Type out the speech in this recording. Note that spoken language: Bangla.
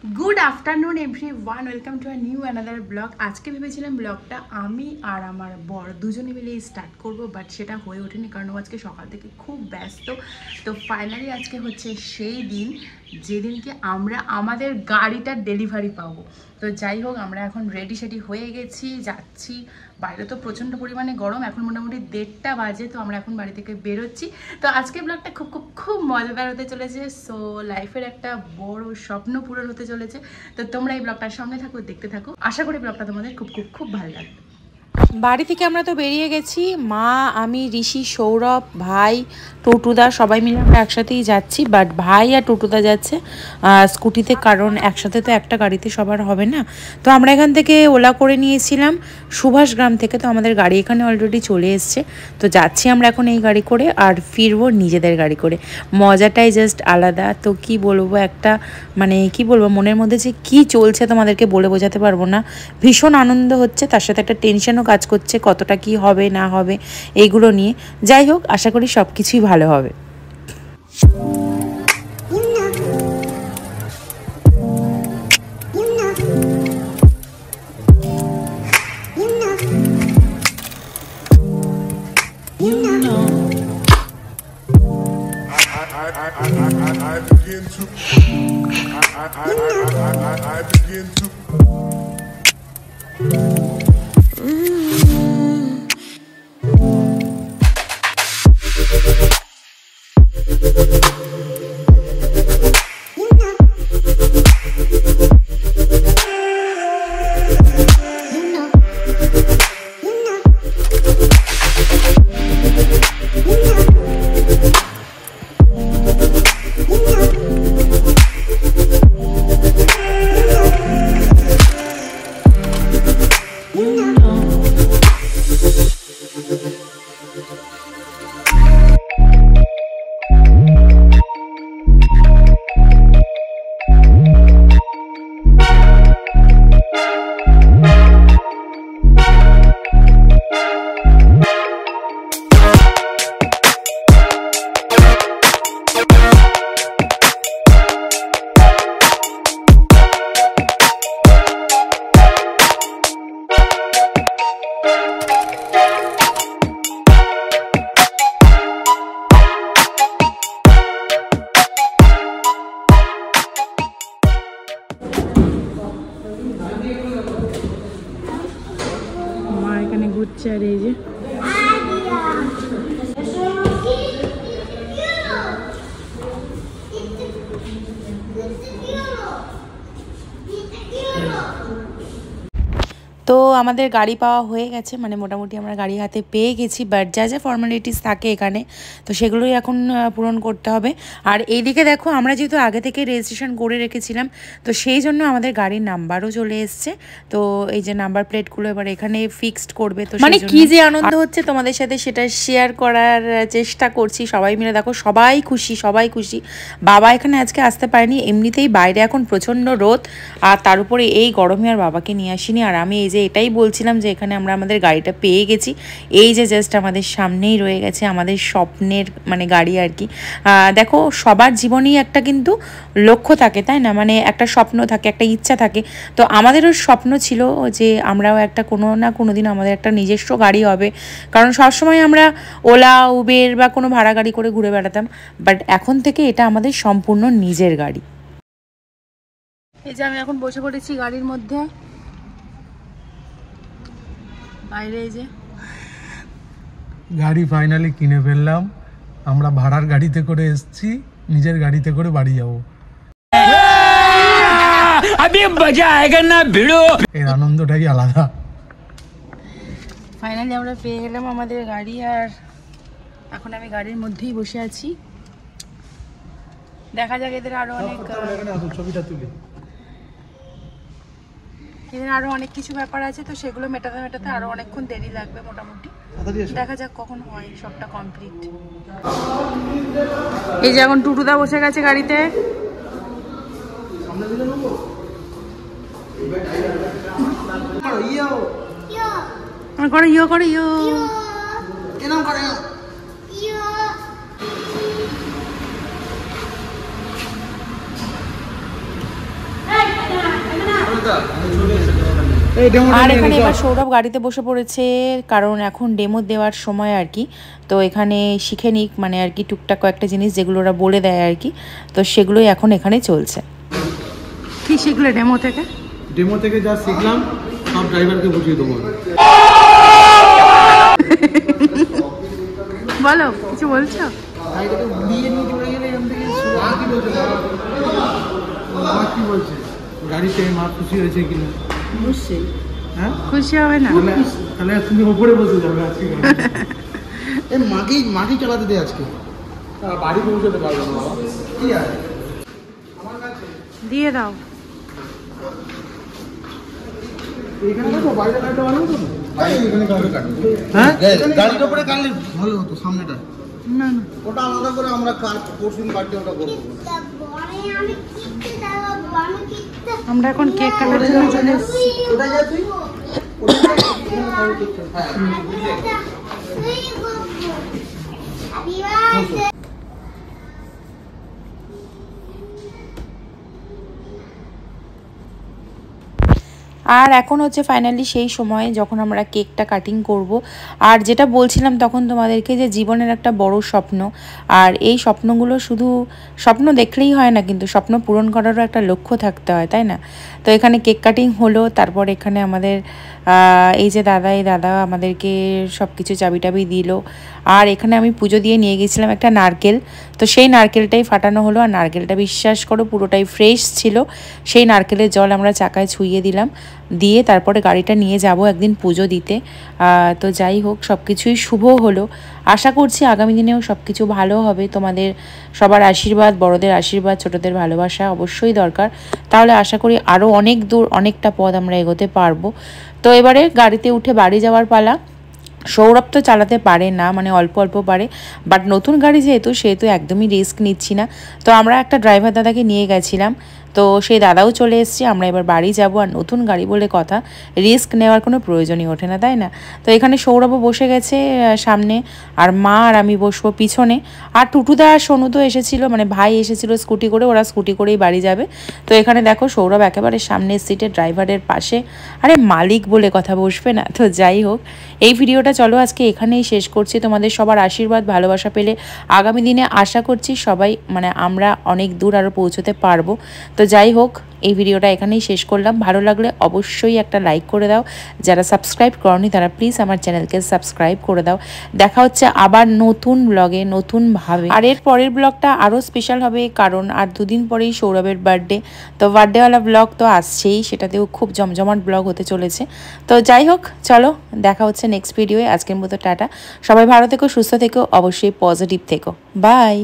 Good afternoon everyone welcome to a new another blog. आज के ভেবেছিলাম ব্লগটা আমি আর আমার বর দুজনে মিলে স্টার্ট করব, বাট সেটা হয়ে ওঠেনি কারণ আজকে সকাল থেকে খুব ব্যস্ত। তো ফাইনালি আজকে হচ্ছে সেই দিন যেদিনকে আমরা আমাদের গাড়িটার ডেলিভারি পাবো। তো যাই হোক, আমরা এখন রেডি সেডি হয়ে গেছি, যাচ্ছি। বাইরে তো প্রচণ্ড পরিমাণে গরম, এখন মোটামুটি 1:30টা বাজে। তো আমরা এখন বাড়ি থেকে বেরোচ্ছি। তো আজকে ব্লগটা খুব খুব খুব মজাদার হতে চলেছে। সো লাইফের একটা বড় স্বপ্ন পূরণ হতে চলেছে। তো তোমরা এই ব্লগটার সঙ্গে থাকো, দেখতে থাকো। আশা করি ব্লগটা তোমাদের খুব খুব খুব ভালো লাগবে। বাড়ি থেকে আমরা তো বেরিয়ে গেছি, মা, আমি, ঋষি, সৌরভ, ভাই, টুটুদা সবাই মিলে আমরা একসাথেই যাচ্ছি। বাট ভাই আর টুটুদা যাচ্ছে স্কুটিতে, কারণ একসাথে তো একটা গাড়িতে সবার হবে না। তো আমরা এখান থেকে ওলা করে নিয়েছিলাম সুভাষগ্রাম থেকে। তো আমাদের গাড়ি এখানে অলরেডি চলে এসছে। তো যাচ্ছি আমরা এখন এই গাড়ি করে, আর ফিরবো নিজেদের গাড়ি করে। মজাটাই জাস্ট আলাদা। তো কি বলবো, একটা মানে কি বলবো, মনের মধ্যে যে কি চলছে তোমাদেরকে বলে বোঝাতে পারবো না। ভীষণ আনন্দ হচ্ছে, তার সাথে একটা টেনশনও কাজ করছে, কতটা কি হবে না হবে এইগুলো নিয়ে। যাই হোক, আশা করি সব কিছুই ভালো হবে। I begin to ঘুরছে। আর এই যে তো আমাদের গাড়ি পাওয়া হয়ে গেছে, মানে মোটামুটি আমরা গাড়ি হাতে পেয়ে গেছি। বাট যা যা ফর্মালিটিস থাকে এখানে, তো সেগুলোই এখন পূরণ করতে হবে। আর এইদিকে দেখো, আমরা যেহেতু আগে থেকে রেজিস্ট্রেশন করে রেখেছিলাম, তো সেই জন্য আমাদের গাড়ির নাম্বারও চলে এসছে। তো এই যে নাম্বার প্লেটগুলো এবার এখানে ফিক্সড করবে। তো মানে কি যে আনন্দ হচ্ছে তোমাদের সাথে সেটা শেয়ার করার চেষ্টা করছি। সবাই মিলে দেখো, সবাই খুশি, সবাই খুশি। বাবা এখানে আজকে আসতে পারেনি, এমনিতেই বাইরে এখন প্রচণ্ড রোদ, আর তার উপরে এই গরমে আর বাবাকে নিয়ে আসিনি। আর আমি এই যে এটাই বলছিলাম যে এখানে আমরা আমাদের গাড়িটা পেয়ে গেছি। এই যে জাস্ট আমাদের সামনেই রয়ে গেছে আমাদের স্বপ্নের মানে গাড়ি আর কি। দেখো, সবার জীবনেই একটা কিন্তু লক্ষ্য থাকে, তাই না? মানে একটা স্বপ্ন থাকে, একটা ইচ্ছা থাকে। তো আমাদেরও স্বপ্ন ছিল যে আমরাও একটা কোনো না কোনো দিন আমাদের একটা নিজস্ব গাড়ি হবে। কারণ সবসময় আমরা ওলা, উবের বা কোনো ভাড়া গাড়ি করে ঘুরে বেড়াতাম। বাট এখন থেকে এটা আমাদের সম্পূর্ণ নিজের গাড়ি। এই যে আমি এখন বসে পড়েছি গাড়ির মধ্যে, বাইরে। এই যে গাড়ি ফাইনালি কিনে ফেললাম। আমরা ভাড়ার গাড়িতে করে এসেছি, নিজের গাড়িতে করে বাড়ি যাবো। এর আনন্দটাই আলাদা। ফাইনালি আমরা পেয়ে গেলাম আমাদের গাড়ি, আর এখন আমি গাড়ির মধ্যেই বসে আছি। দেখা যাক, এদের আরো অনেক ছবিটা তুলে এদের আরো অনেক কিছু ব্যাপার আছে। তো সেগুলো মেটাতে মেটাতে আরো অনেকক্ষণ দেরি লাগবে মোটামুটি। দেখা যাক কখন হয় সবটা কমপ্লিট। এই যে এখন টুটুদা বসে গেছে গাড়িতে। করো ইয়ো, করো ইয়ো। আর এখানে এবার সৌরভ গাড়িতে বসে পড়েছে, কারণ এখন ডেমো দেওয়ার সময় আর কি। তো এখানে শিখে নিক, মানে আর কি টুকটাক কয়েকটা জিনিস যেগুলো ওরা বলে দেয় আর কি, তো সেগুলোই এখন এখানে চলছে। কি শিখলে ডেমো থেকে? ডেমো থেকে যা শিখলাম সব ড্রাইভারকে বুঝিয়ে দেবো। বলো, কিছু বলছো? কি বলছে গাড়িতে মা খুশি হয়েছে কিনা? অবশ্যই হ্যাঁ, খুশি হবে না? তাহলে তুমি ওপরে বসে যাবে আজকে। মাকেই চালাতে দে আজকে, বাড়ি পৌঁছতে পারবো না বাবা। কি আছে দিয়ে দাও। এখানে দেখো বাইরে লাইটটা বানাবো তো। হ্যাঁ, গাড়ির উপরে কাটলে ভালো হতো সামনেটা। না না, ওটা আলাদা করে আমরা কার পরশুদিন বাড়িতে ওটা করবো। আমরা এখন কেক কাটার জন্য চলে এসেছি। কোথায় যা তুই? আর এখন হচ্ছে ফাইনালি সেই সময় যখন আমরা কেকটা কাটিং করব। আর যেটা বলছিলাম তখন তোমাদেরকে, যে জীবনের একটা বড় স্বপ্ন, আর এই স্বপ্নগুলো শুধু স্বপ্ন দেখলেই হয় না, কিন্তু স্বপ্ন পূরণ করারও একটা লক্ষ্য থাকতে হয়, তাই না? তো এখানে কেক কাটিং হলো, তারপর এখানে আমাদের এই যে দাদা আমাদেরকে সব কিছু চাবি টাবি দিল। আর এখানে আমি পুজো দিয়ে নিয়ে গেছিলাম একটা নারকেল, তো সেই নারকেলটাই ফাটানো হলো। আর নারকেলটা বিশ্বাস করো পুরোটাই ফ্রেশ ছিল। সেই নারকেলের জল আমরা চাকায় ছুঁয়ে দিলাম, দিয়ে তারপরে গাড়িটা নিয়ে যাব একদিন পুজো দিতে। তো যাই হোক, সব কিছুই শুভ হলো। আশা করছি আগামী দিনেও সব কিছু ভালো হবে। তোমাদের সবার আশীর্বাদ, বড়দের আশীর্বাদ, ছোটদের ভালোবাসা অবশ্যই দরকার, তাহলে আশা করি আরও অনেক দূর অনেকটা পথ আমরা এগোতে পারবো। তো এবারে গাড়িতে উঠে বাড়ি যাওয়ার পালা। সৌরভ তো চালাতে পারে না, মানে অল্প অল্প পারে, বাট নতুন গাড়ি সেহেতু একদমই রিস্ক নিচ্ছি না। তো আমরা একটা ড্রাইভার দাদাকে নিয়ে গেছিলাম, তো সেই দাদাও চলে এসেছে। আমরা এবার বাড়ি যাব, আর নতুন গাড়ি বলে কথা, রিস্ক নেওয়ার কোনো প্রয়োজনই ওঠে না, তাই না? তো এখানে সৌরভও বসে গেছে সামনে, আর মা আর আমি বসবো পিছনে। আর টুটুদা আর সোনু তো এসেছিলো, মানে ভাই এসেছিলো স্কুটি করে, ওরা স্কুটি করেই বাড়ি যাবে। তো এখানে দেখো সৌরভ একেবারে সামনের সিটে ড্রাইভারের পাশে, আরে মালিক বলে কথা বসবে না? তো যাই হোক, এই ভিডিওটা চলো আজকে এখানেই শেষ করছি। তোমাদের সবার আশীর্বাদ ভালোবাসা পেলে আগামী দিনে আশা করছি সবাই, মানে আমরা অনেক দূর আরও পৌঁছতে পারবো। তো যাই হোক, এই ভিডিওটা এখানেই শেষ করলাম। ভালো লাগলে অবশ্যই একটা লাইক করে দাও, যারা সাবস্ক্রাইব করনি তারা প্লিজ আমার চ্যানেলকে সাবস্ক্রাইব করে দাও। দেখা হচ্ছে আবার নতুন ব্লগে নতুনভাবে। আর এর পরের ব্লগটা আরও স্পেশাল হবে, কারণ আর দুদিন পরেই সৌরভের বার্থডে। তো বার্থডেওয়ালা ব্লগ তো আসছেই, সেটাতেও খুব জমজমাট ব্লগ হতে চলেছে। তো যাই হোক, চলো দেখা হচ্ছে নেক্সট ভিডিওয়ে। আজকের মতো টাটা, সবাই ভালো থেকো, সুস্থ থেকো, অবশ্যই পজিটিভ থেকো, বাই।